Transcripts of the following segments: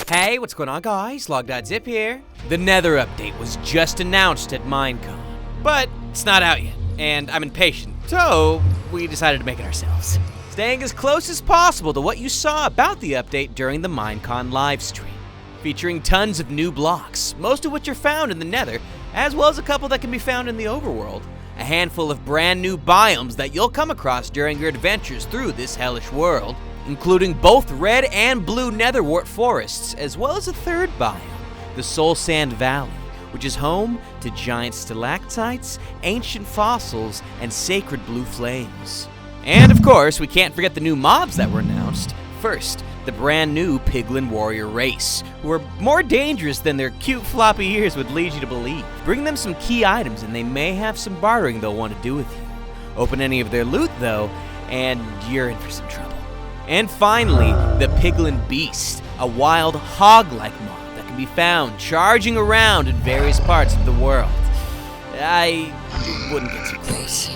Hey, what's going on, guys? Logdotzip here. The Nether update was just announced at Minecon, but it's not out yet, and I'm impatient, so we decided to make it ourselves. Staying as close as possible to what you saw about the update during the Minecon livestream, featuring tons of new blocks, most of which are found in the Nether, as well as a couple that can be found in the overworld, a handful of brand new biomes that you'll come across during your adventures through this hellish world, including both red and blue netherwart forests, as well as a third biome, the Soul Sand Valley, which is home to giant stalactites, ancient fossils, and sacred blue flames. And of course, we can't forget the new mobs that were announced. First, the brand new Piglin warrior race, who are more dangerous than their cute floppy ears would lead you to believe. Bring them some key items and they may have some bartering they'll want to do with you. Open any of their loot though, and you're in for some trouble. And finally, the Piglin Beast, a wild hog-like mob that can be found charging around in various parts of the world. I wouldn't get too close.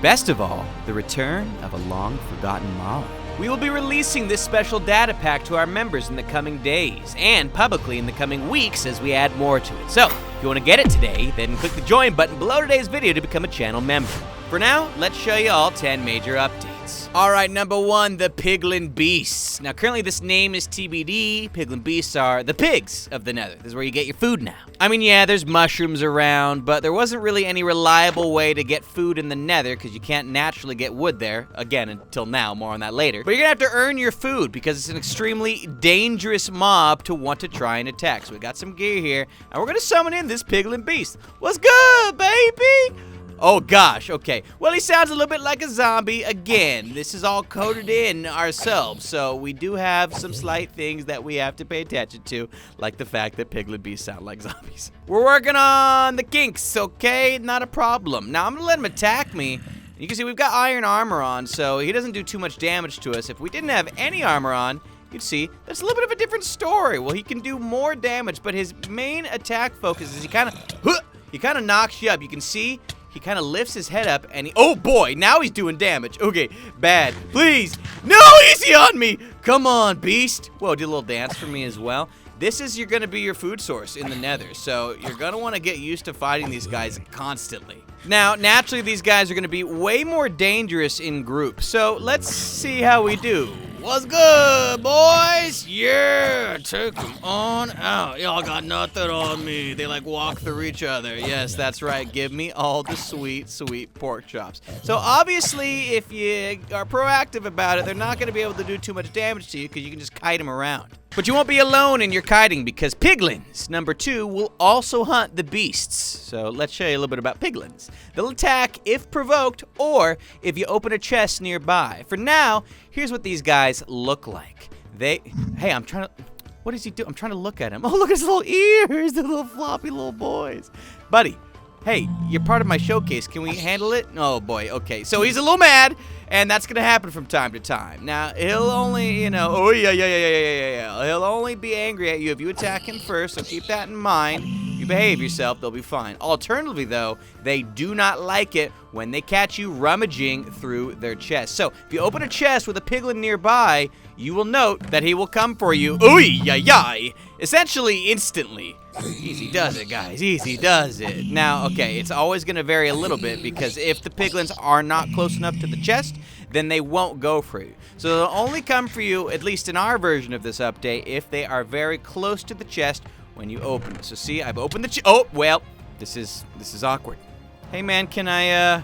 Best of all, the return of a long-forgotten mob. We will be releasing this special data pack to our members in the coming days, and publicly in the coming weeks as we add more to it. So, if you want to get it today, then click the join button below today's video to become a channel member. For now, let's show you all 10 major updates. Alright, number 1, the Piglin Beasts. Now, currently this name is TBD. Piglin Beasts are the pigs of the Nether. This is where you get your food now. I mean, yeah, there's mushrooms around, but there wasn't really any reliable way to get food in the Nether because you can't naturally get wood there. Again, until now, more on that later. But you're gonna have to earn your food because it's an extremely dangerous mob to want to try and attack. So we got some gear here, and we're gonna summon in this Piglin Beast. What's good, baby? Oh gosh, okay. Well, he sounds a little bit like a zombie. Again, this is all coded in ourselves, so we do have some slight things that we have to pay attention to, like the fact that Piglin Beasts sound like zombies. We're working on the kinks, okay? Not a problem. Now, I'm gonna let him attack me. You can see we've got iron armor on, so he doesn't do too much damage to us. If we didn't have any armor on, you'd see that's a little bit of a different story. Well, he can do more damage, but his main attack focus is he kind of knocks you up. You can see he kind of lifts his head up and oh boy, now he's doing damage. Okay, bad. Please, no, easy on me. Come on, beast. Whoa, did a little dance for me as well. This is going to be your food source in the Nether, so you're going to want to get used to fighting these guys constantly. Now, naturally, these guys are going to be way more dangerous in groups, so let's see how we do. What's good, boys? Yeah, take them on out. Y'all got nothing on me. They like walk through each other. Yes, that's right. Give me all the sweet, sweet pork chops. So obviously, if you are proactive about it, they're not going to be able to do too much damage to you because you can just kite them around. But you won't be alone in your kiting because piglins, number 2, will also hunt the beasts. So let's show you a little bit about piglins. They'll attack if provoked or if you open a chest nearby. For now, here's what these guys look like. Hey, what does he do? I'm trying to look at him. Oh, look at his little ears, the little floppy little boys. Buddy, hey, you're part of my showcase. Can we handle it? Oh boy, okay. So he's a little mad, and that's gonna happen from time to time. Now, he'll only, oh yeah. He'll only be angry at you if you attack him first, so keep that in mind. You behave yourself, they'll be fine. Alternatively, though, they do not like it when they catch you rummaging through their chest. So, if you open a chest with a piglin nearby, you will note that he will come for you, essentially instantly. Easy does it, guys. Easy does it. Now, okay, it's always going to vary a little bit because if the piglins are not close enough to the chest, then they won't go for you. So they'll only come for you, at least in our version of this update, if they are very close to the chest when you open it. So see, I've opened the oh, well, this is awkward. Hey man, can I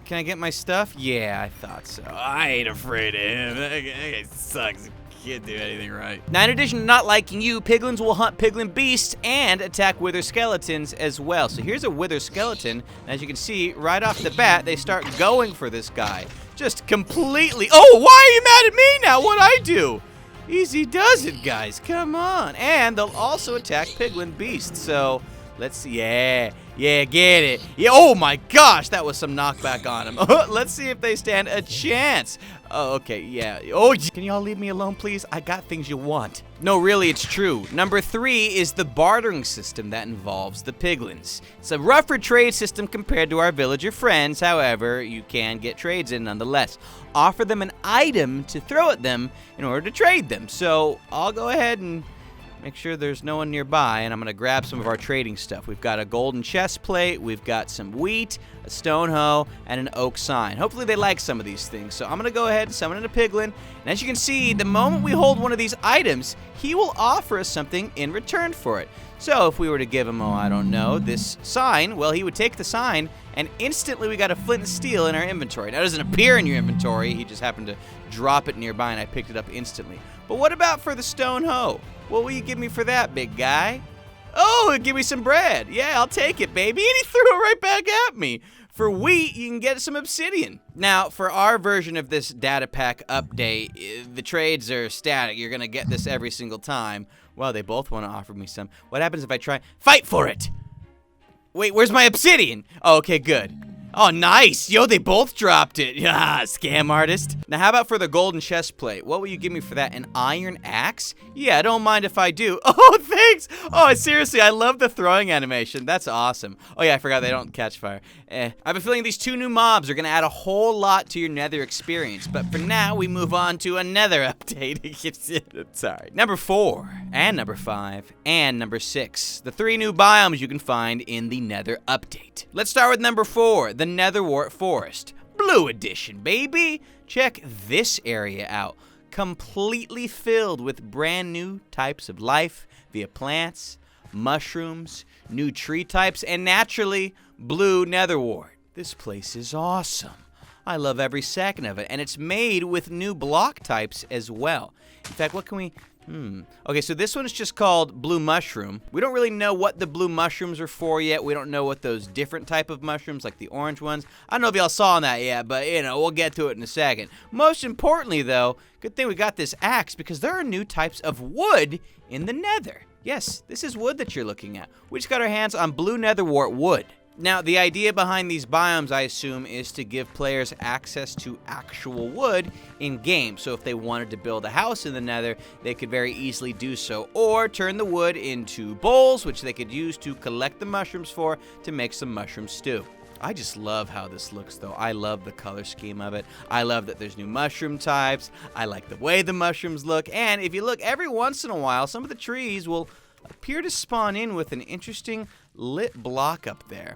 get my stuff? Yeah, I thought so. I ain't afraid of him. That guy sucks. Can't do anything right. Now, in addition to not liking you, piglins will hunt piglin beasts and attack wither skeletons as well. So here's a wither skeleton. As you can see, right off the bat, they start going for this guy. Just completely. Oh, why are you mad at me now? What'd I do? Easy does it, guys. Come on. And they'll also attack piglin beasts. So let's see. Yeah, get it. Yeah, oh my gosh, that was some knockback on him. Let's see if they stand a chance. Oh, okay, yeah. Oh, can you all leave me alone, please? I got things you want. No, really, it's true. Number 3 is the bartering system that involves the piglins. It's a rougher trade system compared to our villager friends. However, you can get trades in nonetheless. Offer them an item to throw at them in order to trade them. So I'll go ahead and make sure there's no one nearby, and I'm going to grab some of our trading stuff. We've got a golden chest plate, we've got some wheat, a stone hoe, and an oak sign. Hopefully they like some of these things. So I'm going to go ahead and summon in a piglin, and as you can see, the moment we hold one of these items, he will offer us something in return for it. So if we were to give him, oh, I don't know, this sign, well, he would take the sign, and instantly we got a flint and steel in our inventory. Now, it doesn't appear in your inventory. He just happened to drop it nearby, and I picked it up instantly. But what about for the stone hoe? What will you give me for that, big guy? Oh, give me some bread. Yeah, I'll take it, baby. And he threw it right back at me. For wheat, you can get some obsidian. Now, for our version of this data pack update, the trades are static. You're going to get this every single time. Well, they both want to offer me some. What happens if I try? Fight for it! Wait, where's my obsidian? Oh, okay, good. Oh, nice. Yo, they both dropped it. Yeah, scam artist. Now, how about for the golden chest plate? What will you give me for that? An iron axe? Yeah, don't mind if I do. Oh, thanks. Oh, seriously, I love the throwing animation. That's awesome. Oh, yeah, I forgot they don't catch fire. I have a feeling these 2 new mobs are going to add a whole lot to your nether experience. But for now, we move on to a nether update. Sorry. Number 4, and number 5, and number 6. The 3 new biomes you can find in the nether update. Let's start with number 4, the netherwart forest. Blue edition, baby. Check this area out. Completely filled with brand new types of life via plants, mushrooms, new tree types, and naturally, blue netherwart. This place is awesome. I love every second of it, and it's made with new block types as well. In fact, what can we... Okay, so this one is just called blue mushroom. We don't really know what the blue mushrooms are for yet. We don't know what those different type of mushrooms, like the orange ones. I don't know if y'all saw that yet, but, you know, we'll get to it in a second. Most importantly, though, good thing we got this axe because there are new types of wood in the nether. Yes, this is wood that you're looking at. We just got our hands on blue netherwart wood. Now, the idea behind these biomes, I assume, is to give players access to actual wood in-game. So if they wanted to build a house in the nether, they could very easily do so. Or turn the wood into bowls, which they could use to collect the mushrooms for to make some mushroom stew. I just love how this looks, though. I love the color scheme of it. I love that there's new mushroom types. I like the way the mushrooms look. And if you look, every once in a while, some of the trees will appear to spawn in with an interesting lit block up there.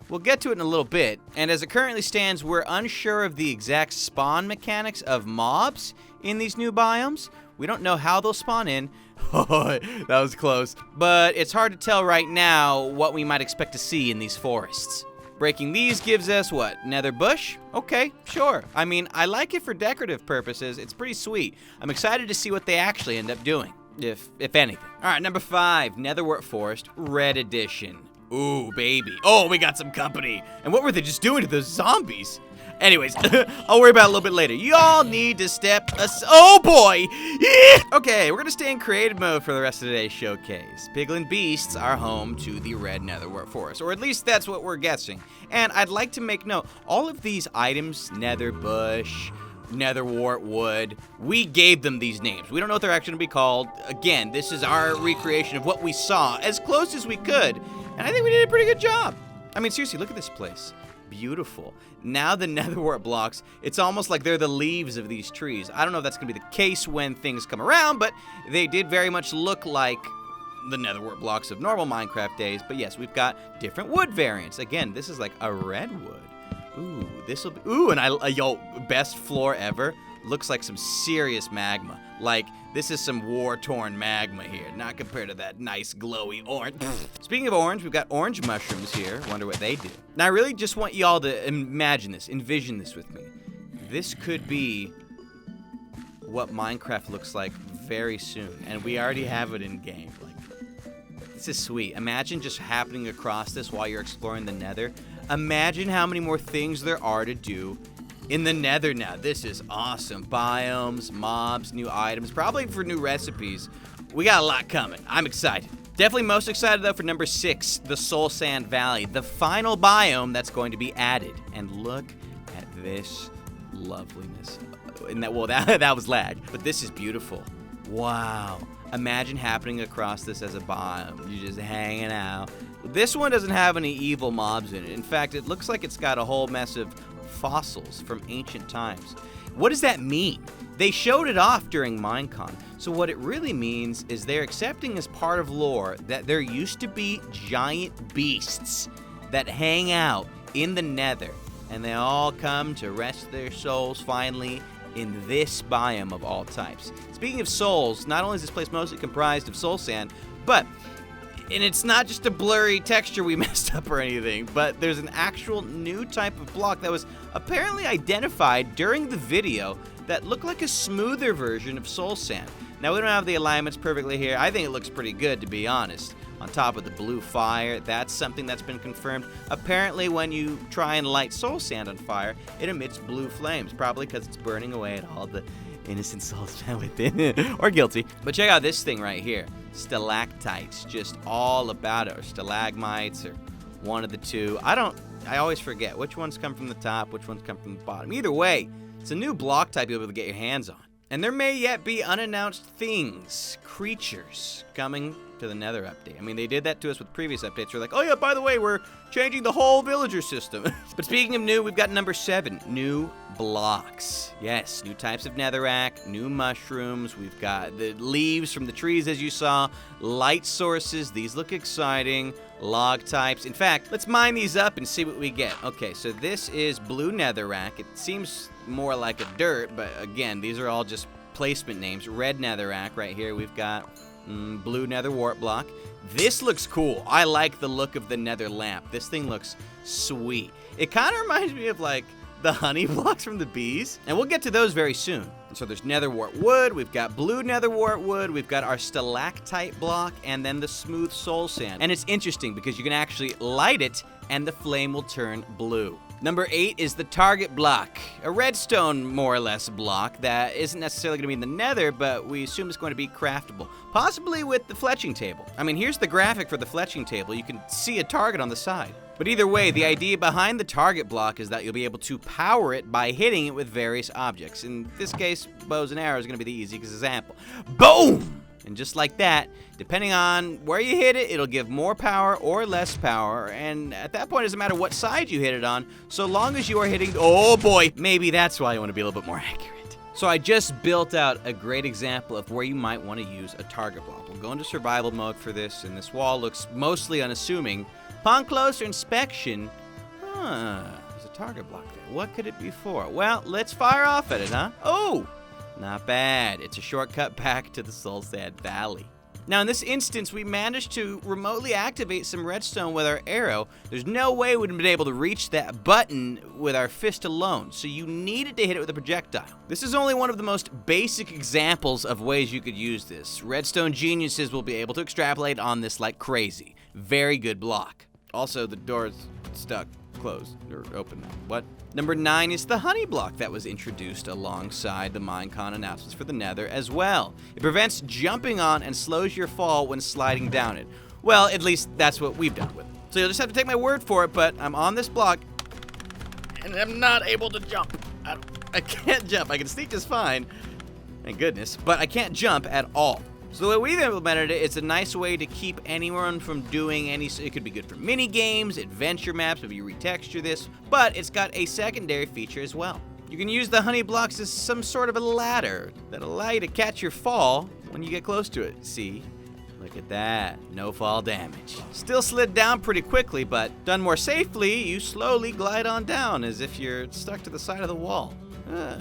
We'll get to it in a little bit, and as it currently stands, we're unsure of the exact spawn mechanics of mobs in these new biomes. We don't know how they'll spawn in. Oh, that was close. But it's hard to tell right now what we might expect to see in these forests. Breaking these gives us what? Nether bush? Okay, sure. I mean, I like it for decorative purposes. It's pretty sweet. I'm excited to see what they actually end up doing. If anything. All right, number 5, Netherwart Forest, Red Edition. Ooh, baby. Oh, we got some company. And what were they just doing to those zombies? Anyways, I'll worry about it a little bit later. Y'all need to step oh boy! Okay, we're gonna stay in creative mode for the rest of today's showcase. Piglin beasts are home to the red netherwart forest, or at least that's what we're guessing. And I'd like to make note, all of these items, nether bush, netherwart wood, we gave them these names. We don't know what they're actually gonna be called. Again, this is our recreation of what we saw as close as we could, and I think we did a pretty good job. I mean, seriously, look at this place. Beautiful. Now the netherwart blocks, it's almost like they're the leaves of these trees. I don't know if that's gonna be the case when things come around, but they did very much look like the netherwart blocks of normal Minecraft days. But yes, we've got different wood variants. Again, this is like a redwood. Ooh, this'll be, ooh, and yo, best floor ever. Looks like some serious magma. Like, this is some war-torn magma here, not compared to that nice glowy orange. Speaking of orange, we've got orange mushrooms here. Wonder what they do. Now, I really just want y'all to imagine this, envision this with me. This could be what Minecraft looks like very soon, and we already have it in game. Like, this is sweet. Imagine just happening across this while you're exploring the nether. Imagine how many more things there are to do in the nether now. This is awesome. Biomes, mobs, new items, probably for new recipes. We got a lot coming. I'm excited. Definitely most excited, though, for number 6, the Soul Sand Valley, the final biome that's going to be added. And look at this loveliness. And that was lag. But this is beautiful. Wow. Imagine happening across this as a biome. You're just hanging out. This one doesn't have any evil mobs in it. In fact, it looks like it's got a whole mess of fossils from ancient times. What does that mean? They showed it off during Minecon. So what it really means is they're accepting as part of lore that there used to be giant beasts that hang out in the Nether, and they all come to rest their souls finally in this biome of all types. Speaking of souls, not only is this place mostly comprised of soul sand, and it's not just a blurry texture we messed up or anything, but there's an actual new type of block that was apparently identified during the video that looked like a smoother version of soul sand. Now, we don't have the alignments perfectly here. I think it looks pretty good, to be honest. On top of the blue fire, that's something that's been confirmed. Apparently, when you try and light soul sand on fire, it emits blue flames, probably because it's burning away at all the innocent souls found within, or guilty. But check out this thing right here. Stalactites, just all about it, or stalagmites, or one of the two. I always forget which ones come from the top, which ones come from the bottom. Either way, it's a new block type you'll be able to get your hands on. And there may yet be unannounced things, creatures, coming to the Nether update. I mean, they did that to us with previous updates. They're like, oh yeah, by the way, we're changing the whole villager system. But speaking of new, we've got number 7, new blocks. Yes, new types of netherrack, new mushrooms. We've got the leaves from the trees, as you saw, light sources. These look exciting. Log types. In fact, let's mine these up and see what we get. Okay, so this is blue netherrack. It seems more like a dirt, but again, these are all just placement names. Red netherrack right here. We've got blue nether wart block. This looks cool. I like the look of the nether lamp. This thing looks sweet. It kind of reminds me of like the honey blocks from the bees, and we'll get to those very soon. And so there's netherwart wood, we've got blue netherwart wood, we've got our stalactite block, and then the smooth soul sand. And it's interesting because you can actually light it and the flame will turn blue. Number 8 is the target block, a redstone more or less block that isn't necessarily going to be in the nether, but we assume it's going to be craftable, possibly with the fletching table. I mean, here's the graphic for the fletching table. You can see a target on the side. But either way, the idea behind the target block is that you'll be able to power it by hitting it with various objects. In this case, bows and arrows is going to be the easiest example. Boom! And just like that, depending on where you hit it, it'll give more power or less power. And at that point, it doesn't matter what side you hit it on, so long as you are hitting, oh boy, maybe that's why you want to be a little bit more accurate. So I just built out a great example of where you might want to use a target block. We'll go into survival mode for this, and this wall looks mostly unassuming. Upon closer inspection, there's a target block there. What could it be for? Well, let's fire off at it, huh? Oh, not bad. It's a shortcut back to the Soul Sand Valley. Now, in this instance, we managed to remotely activate some redstone with our arrow. There's no way we'd have been able to reach that button with our fist alone, so you needed to hit it with a projectile. This is only one of the most basic examples of ways you could use this. Redstone geniuses will be able to extrapolate on this like crazy. Very good block. Also, the door's stuck, closed, or open now. What? Number 9 is the honey block that was introduced alongside the Minecon announcements for the Nether as well. It prevents jumping on and slows your fall when sliding down it. Well, at least that's what we've done with it. So you'll just have to take my word for it, but I'm on this block, and I'm not able to jump. I can't jump. I can sneak just fine, thank goodness, but I can't jump at all. So the way we've implemented it, it's a nice way to keep anyone from doing any, it could be good for mini games, adventure maps, if you retexture this, but it's got a secondary feature as well. You can use the honey blocks as some sort of a ladder that'll allow you to catch your fall when you get close to it. See? Look at that, no fall damage. Still slid down pretty quickly, but done more safely, you slowly glide on down as if you're stuck to the side of the wall.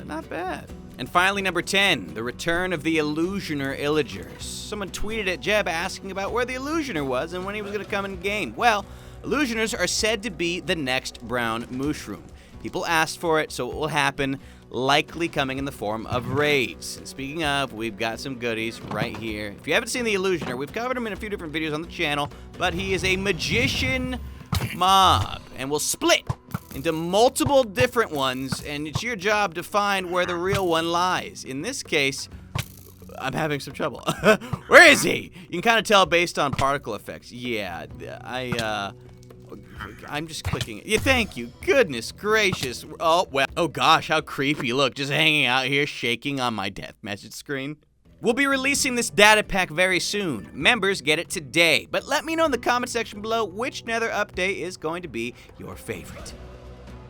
Not bad. And finally, number 10, the return of the Illusioner Illagers. Someone tweeted at Jeb asking about where the Illusioner was and when he was going to come in game. Well, Illusioners are said to be the next brown mushroom. People asked for it, so it will happen, likely coming in the form of raids. And speaking of, we've got some goodies right here. If you haven't seen the Illusioner, we've covered him in a few different videos on the channel, but he is a magician mob and will split into multiple different ones, and it's your job to find where the real one lies. In this case, I'm having some trouble. Where is he? You can kind of tell based on particle effects. Yeah, I'm just clicking it. Yeah, thank you. Goodness gracious. Oh, well. Oh, gosh, how creepy. Look, just hanging out here, shaking on my death message screen. We'll be releasing this data pack very soon. Members get it today. But let me know in the comment section below which Nether update is going to be your favorite.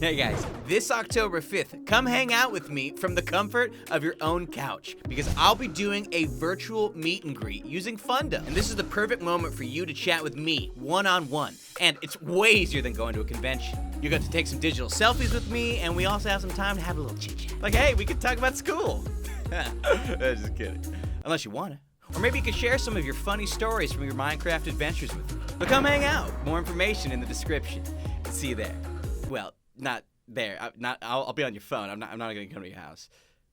Hey guys, this October 5th, come hang out with me from the comfort of your own couch because I'll be doing a virtual meet and greet using Funda. And this is the perfect moment for you to chat with me one-on-one. And it's way easier than going to a convention. You get to take some digital selfies with me, and we also have some time to have a little chit-chat. Like, hey, we could talk about school. Just kidding. Unless you want to. Or maybe you could share some of your funny stories from your Minecraft adventures with me. But come hang out. More information in the description. See you there. Well, not there. I'll be on your phone. I'm not going to come to your house.